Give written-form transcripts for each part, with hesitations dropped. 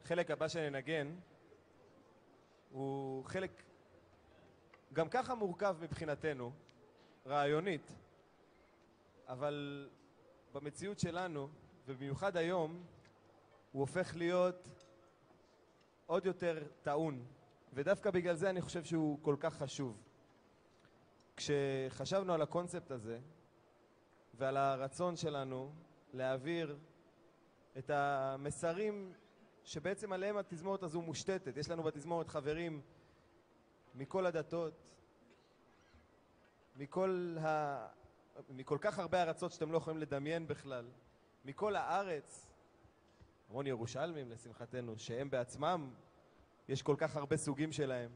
החלק הבא שננגן הוא חלק גם ככה מורכב מבחינתנו, רעיונית, אבל במציאות שלנו, ובמיוחד היום, הוא הופך להיות עוד יותר טעון, ודווקא בגלל זה אני חושב שהוא כל כך חשוב. כשחשבנו על הקונספט הזה ועל הרצון שלנו להעביר את המסרים שבעצם עליהם התזמורת הזו מושתתת, יש לנו בתזמורת חברים מכל הדתות, מכל כך הרבה ארצות שאתם לא יכולים לדמיין בכלל, מכל הארץ, המון ירושלמים לשמחתנו, שהם בעצמם יש כל כך הרבה סוגים שלהם.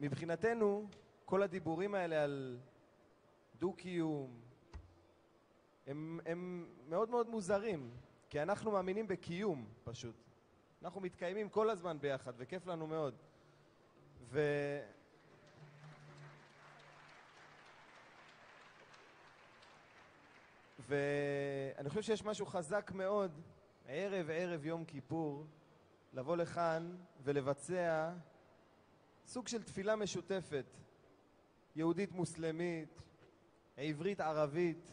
ומבחינתנו כל הדיבורים האלה על דו-קיום הם מאוד מאוד מוזרים, כי אנחנו מאמינים בקיום פשוט. אנחנו מתקיימים כל הזמן ביחד וכיף לנו מאוד. ואני חושב שיש משהו חזק מאוד ערב יום כיפור לבוא לכאן ולבצע סוג של תפילה משותפת, יהודית מוסלמית, עברית ערבית,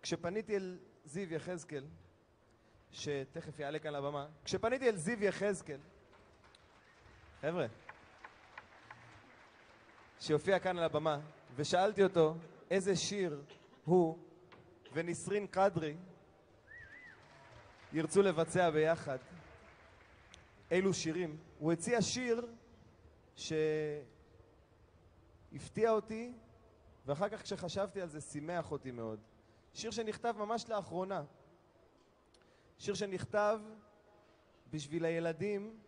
כשפניתי אל זיו יחזקאל, שתכף יעלה כאן לבמה, כשפניתי אל זיו יחזקאל, חבר'ה, שיופיע כאן על הבמה, ושאלתי אותו איזה שיר הוא ונסרין קדרי ירצו לבצע ביחד, אילו שירים, הוא הציע שיר שהפתיע אותי, ואחר כך כשחשבתי על זה שימח אותי מאוד. שיר שנכתב ממש לאחרונה, שיר שנכתב בשביל הילדים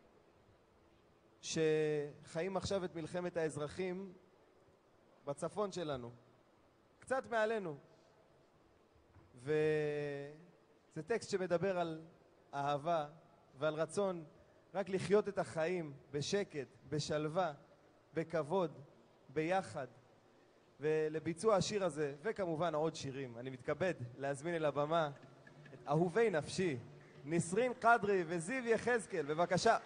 שחיים עכשיו את מלחמת האזרחים בצפון שלנו, קצת מעלינו. וזה טקסט שמדבר על אהבה ועל רצון רק לחיות את החיים בשקט, בשלווה, בכבוד, ביחד. ולביצוע השיר הזה, וכמובן עוד שירים, אני מתכבד להזמין אל הבמה את אהובי נפשי, נסרין קדרי וזיו יחזקאל, בבקשה.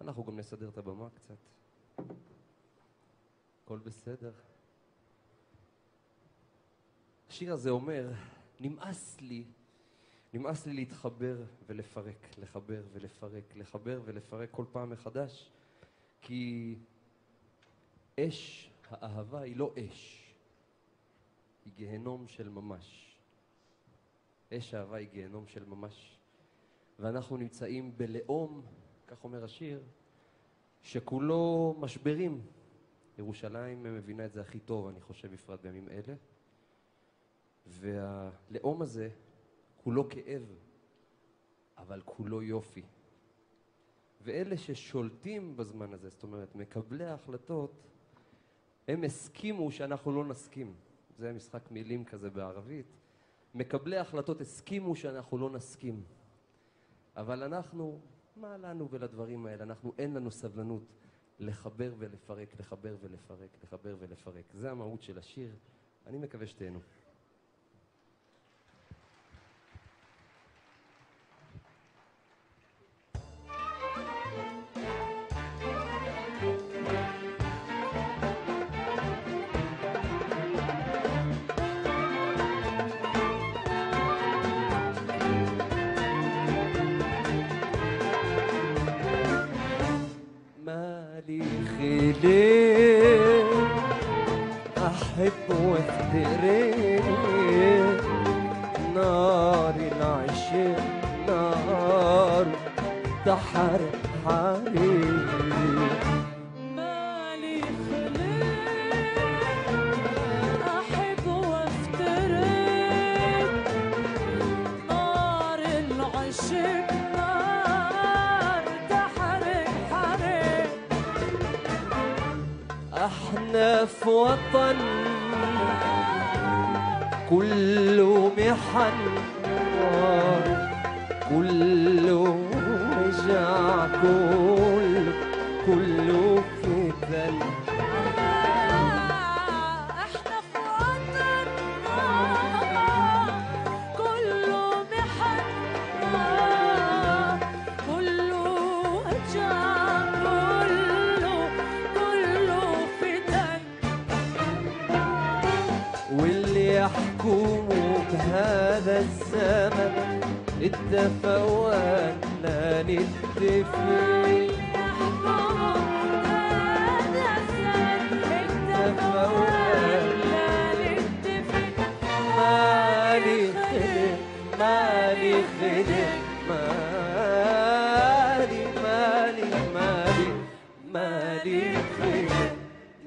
אנחנו גם נסדר את הבמה קצת. הכל בסדר. השיר הזה אומר, נמאס לי להתחבר ולפרק, לחבר ולפרק, לחבר ולפרק כל פעם מחדש, כי אש האהבה היא לא אש, היא גיהנום של ממש. אש האהבה היא גיהנום של ממש. ואנחנו נמצאים בלאום, כך אומר השיר, שכולו משברים. ירושלים מבינה את זה הכי טוב, אני חושב, בפרט בימים אלה. והלאום הזה כולו כאב, אבל כולו יופי. ואלה ששולטים בזמן הזה, זאת אומרת, מקבלי ההחלטות, הם הסכימו שאנחנו לא נסכים. זה משחק מילים כזה בערבית. מקבלי ההחלטות הסכימו שאנחנו לא נסכים. אבל אנחנו, מה לנו ולדברים האלה? אנחנו אין לנו סבלנות לחבר ולפרק, לחבר ולפרק, לחבר ולפרק. זה המהות של השיר. אני מקווה שתהנו. أحب وافترق نار العشق نار تحرق حريق. مالي خلق أحب وافترق، نار العشق نار تحرق حرق. احنا في وطن كله محن، كله رجع، كله فتن. احنا في وطن كله محن، كله وجع، كله فتن. واللي يحكموا بهذا الزمن اتفقوا أننا نتفق، مالي خلق مالي خلق مالي مالي مالي مالي خلق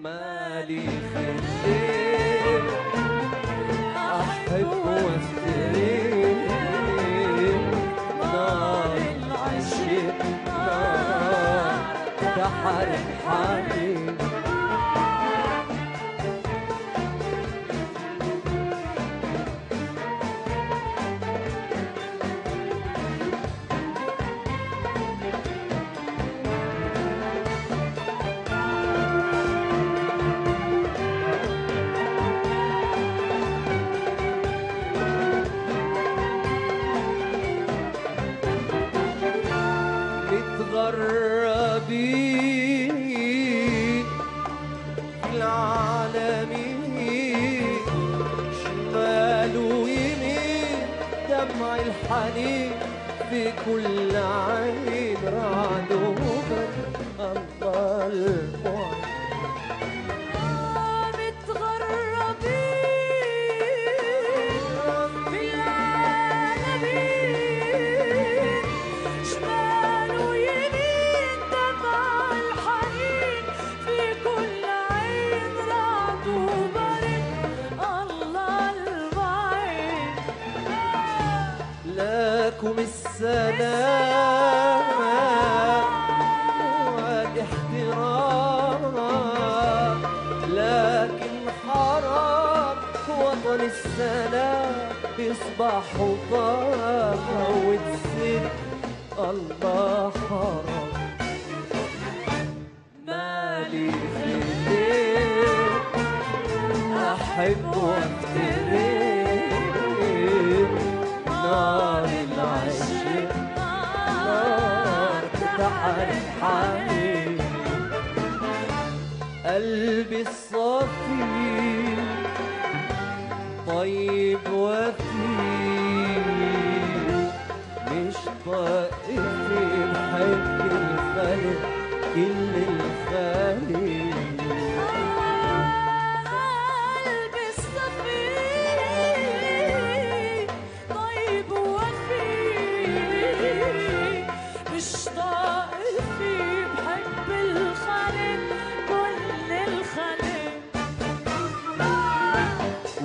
مالي خلق. أحب وافترق، نار العشق نار تحرق حريق. متغربين في العالمين، شمال ويمين دمع الحنين في كل عين، رعد وبرد الله البعد. لكم السلام والاحترام، لكن حرام وطن السلام بيصبح حطام وتسد الله حرام. مالي خلق أحب وافترق، نار العشق نار تحرق حريق. قلبي الصافي طيب وفي، مش طائفي بحب الخلق كل الخلق.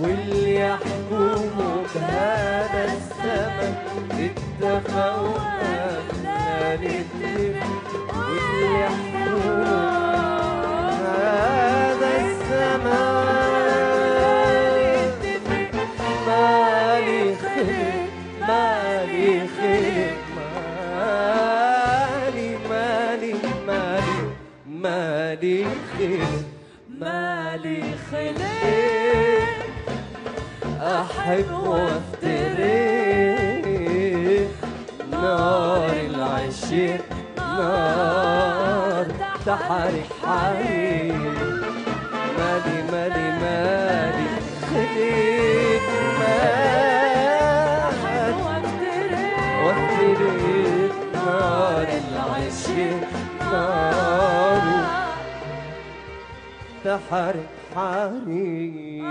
واللي يحكموا بهذا الزمن اتفقوا أننا نتفق، واللي يحكموا بهذا الزمن مالي خلق مالي خلق مالي مالي مالي مالي خلق مالي خلق. أحب وافترق، نار العشق نار تحرق حريق. مالي مالي مالي خلق مالي وافترق، نار العشق نار تحرق حريق.